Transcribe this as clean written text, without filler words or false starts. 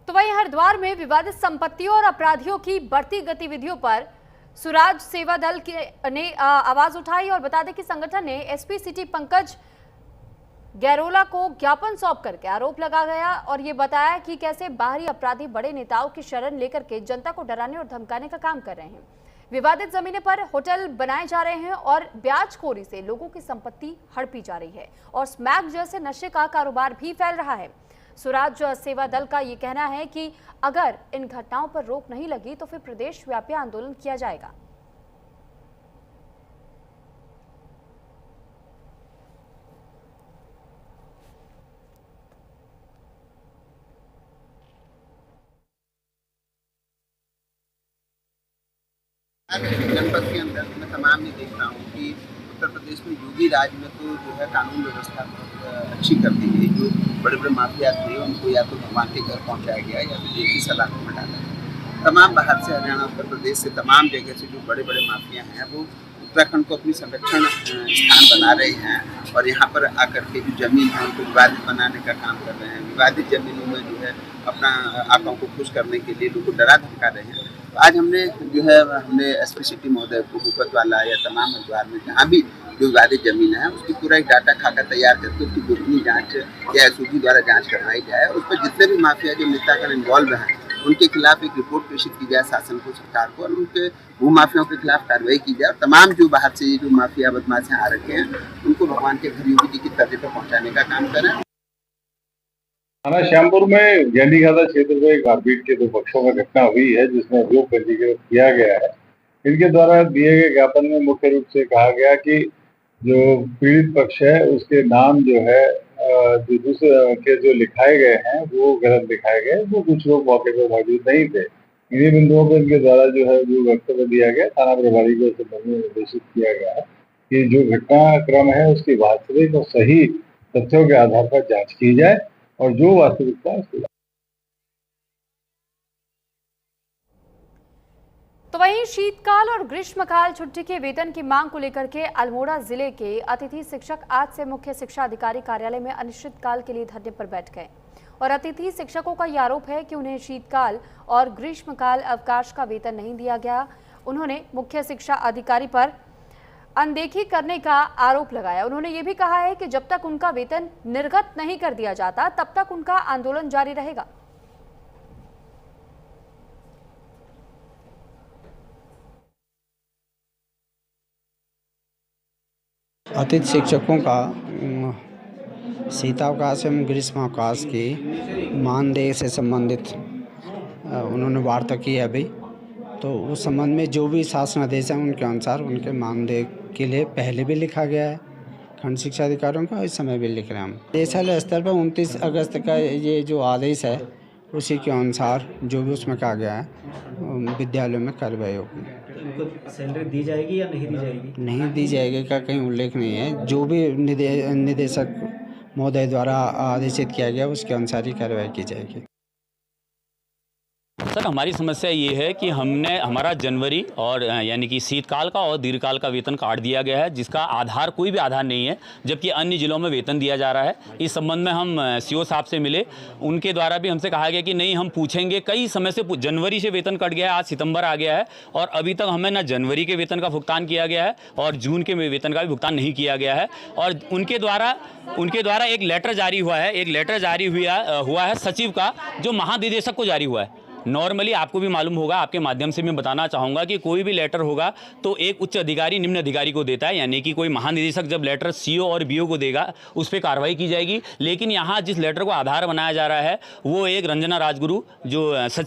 तो वहीं हरिद्वार में विवादित संपत्तियों और अपराधियों की बढ़ती गतिविधियों पर स्वराज सेवा दल ने आवाज उठाई और बता दें कि संगठन ने एसपी सिटी पंकज गैरोला को ज्ञापन सौंप करके आरोप लगा गया और ये बताया कि कैसे बाहरी अपराधी बड़े नेताओं की शरण लेकर के जनता को डराने और धमकाने का काम कर रहे हैं। विवादित जमीनों पर होटल बनाए जा रहे हैं और ब्याजखोरी से लोगों की संपत्ति हड़पी जा रही है और स्मैक जैसे नशे का कारोबार भी फैल रहा है। स्वराज सेवा दल का ये कहना है कि अगर इन घटनाओं पर रोक नहीं लगी तो फिर प्रदेश व्यापी आंदोलन किया जाएगा। जनपद के अंदर मैं तमाम ये देख रहा हूँ कि उत्तर प्रदेश में योगी राज में तो जो है कानून व्यवस्था बहुत अच्छी कर दी गई। जो बड़े बड़े माफिया थे उनको या तो भगवान के घर पहुँचाया गया या फिर जेल की सलाखों में डाला गया। तमाम बाहर से हरियाणा उत्तर प्रदेश से तमाम जगह से जो बड़े बड़े माफिया हैं वो उत्तराखंड को अपनी संरक्षण स्थान बना रहे हैं और यहाँ पर आकर के जो जमीन है उनको विवादित बनाने का काम कर रहे हैं। विवादित जमीनों में जो है अपना आंखों को खुश करने के लिए लोगों को डरा धमका रहे हैं। तो आज हमने एसपी सिटी महोदय को भूपत वाला या तमाम हरिद्वार में जहाँ भी जो विवादित जमीन है उसकी पूरा एक डाटा खाका तैयार करके उसकी गोपनीय जांच या एसओजी द्वारा जांच करवाई जाए। उस पर जितने भी माफिया जो नेतागण इन्वॉल्व हैं उनके खिलाफ एक रिपोर्ट प्रेषित की जाए शासन को, सरकार को, और उनके भूमाफियाओं के खिलाफ कार्रवाई की जाए और तमाम जो बाहर से जो माफिया बदमाश आ रखे हैं उनको भगवान के घर योगी जी की तर्ज पर पहुँचाने का काम करें। थाना श्यामपुर में गैंडी खादा क्षेत्र में मारपीट के दो पक्षों में घटना हुई है जिसमें अभियोग पंजीकृत किया गया है। इनके द्वारा दिए गए ज्ञापन में मुख्य रूप से कहा गया कि जो पीड़ित पक्ष है उसके नाम जो है जो दूसरे के जो लिखाए गए हैं वो गलत लिखाए गए, वो कुछ लोग मौके पर मौजूद नहीं थे। इन्हीं बिंदुओं पर इनके द्वारा जो है जो वक्तव्य दिया गया, थाना प्रभारी को संबंध में निर्देशित किया गया है कि जो घटनाक्रम है उसकी वास्तविक और सही तथ्यों के आधार पर जाँच की जाए और जो वास्तविकता है। तो वहीं शीतकाल और ग्रीष्मकाल छुट्टी के वेतन की मांग को लेकर के अल्मोड़ा जिले के अतिथि शिक्षक आज से मुख्य शिक्षा अधिकारी कार्यालय में अनिश्चितकाल के लिए धरने पर बैठ गए और अतिथि शिक्षकों का यह आरोप है कि उन्हें शीतकाल और ग्रीष्मकाल अवकाश का वेतन नहीं दिया गया। उन्होंने मुख्य शिक्षा अधिकारी पर अनदेखी करने का आरोप लगाया। उन्होंने ये भी कहा है कि जब तक उनका वेतन निर्गत नहीं कर दिया जाता तब तक उनका आंदोलन जारी रहेगा। अतिथि शिक्षकों का शीतावकाश एवं ग्रीष्मावकाश की मानदेय से संबंधित उन्होंने वार्ता की है अभी, तो उस संबंध में जो भी शासनादेश हैं उनके अनुसार उनके मानदेय के लिए पहले भी लिखा गया है खंड शिक्षा अधिकारियों का, इस समय भी लिख रहे हैं हम। देशालय स्तर पर 29 अगस्त का ये जो आदेश है उसी के अनुसार जो भी उसमें कहा गया है विद्यालयों में कार्रवाई होगी। उनको सैलरी दी जाएगी या नहीं दी जाएगी? नहीं दी जाएगी का कहीं उल्लेख नहीं है। जो भी निदेशक महोदय द्वारा आदेशित किया गया उसके अनुसार ही कार्रवाई की जाएगी। सर, हमारी समस्या ये है कि हमारा जनवरी और यानी कि शीतकाल का और दीर्घकाल का वेतन काट दिया गया है जिसका आधार कोई भी आधार नहीं है, जबकि अन्य जिलों में वेतन दिया जा रहा है। इस संबंध में हम सीओ साहब से मिले, उनके द्वारा भी हमसे कहा गया कि नहीं हम पूछेंगे। कई समय से जनवरी से वेतन कट गया है, आज सितंबर आ गया है और अभी तक हमें ना जनवरी के वेतन का भुगतान किया गया है और जून के वेतन का भी भुगतान नहीं किया गया है। और उनके द्वारा एक लेटर जारी हुआ है सचिव का, जो महानिदेशक को जारी हुआ है। नॉर्मली आपको भी मालूम होगा, आपके माध्यम से मैं बताना चाहूँगा कि कोई भी लेटर होगा तो एक उच्च अधिकारी निम्न अधिकारी को देता है, यानी कि कोई महानिदेशक जब लेटर सीओ और बीओ को देगा उस पर कार्रवाई की जाएगी। लेकिन यहाँ जिस लेटर को आधार बनाया जा रहा है वो एक रंजना राजगुरु जो सचिव